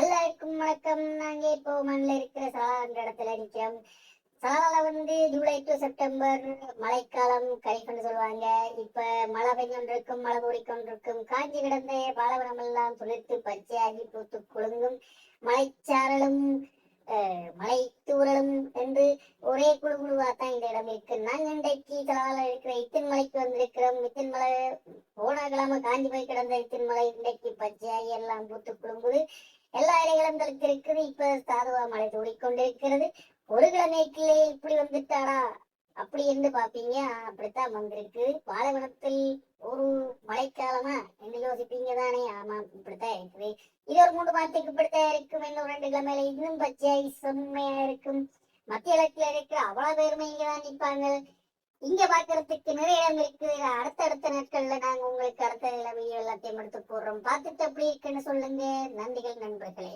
எல்லாருக்கும் வணக்கம். நாங்க இப்போ மண்ணில் இருக்கிற சலான்ற இடத்துல நிக்கிறோம். சலால ஜூலை டு செப்டம்பர் மழைக்காலம் கணிப்புன்னு சொல்லுவாங்க. இப்ப மழை பெஞ்சொன்றிருக்கும், மழை கூடிக்கொண்டிருக்கும். காஞ்சி கிடந்த பாலைவனம் எல்லாம் துளிர்த்து பச்சையாகி பூத்து குலுங்கும். மலைச்சாரலும் மலை தூரலும் என்று ஒரே குழுவாத்தான் இந்த இடம் இருக்கு. நாங்க இன்றைக்கு சலால இருக்கிற இத்தின் மலைக்கு வந்திருக்கிறோம். இத்தின் மலை போன கிழமை காஞ்சி போய் கிடந்த இத்தின் மலை இன்றைக்கு பச்சையாகி எல்லாம் பூத்து குலுங்குது. எல்லா இலைகளும் தளித்து இருக்குது. இப்ப சாதுவா மழை தூடிக்கொண்டிருக்கிறது. ஒரு கிழமைக்குள்ளே இப்படி வந்துட்டாரா அப்படி என்று பாப்பீங்க. அப்படித்தான் வந்திருக்கு. பாலைவனத்தில் ஒரு மழைக்காலமா என்று யோசிப்பீங்க தானே? ஆமா, இப்படித்தான் இருக்குது. இது ஒரு 3 மாதத்துக்கு இப்படித்தான் இருக்கும். இன்னும் 2 கிழமையில இன்னும் பச்சையாய் செம்மையா இருக்கும். மத்திய இலக்கில இருக்கிற அவ்வளவு பேருமே இங்கதான் நிற்பாங்க. இங்க பாக்குறதுக்கு நிறைய இடம் இருக்கு. அடுத்தடுத்த நாட்கள்ல நாங்க உங்களுக்கு அடுத்த வீடியோ எல்லாத்தையும் எடுத்து போடுறோம். பார்த்துட்டு எப்படி இருக்குன்னு சொல்லுங்க. நன்றிகள் நண்பர்களே.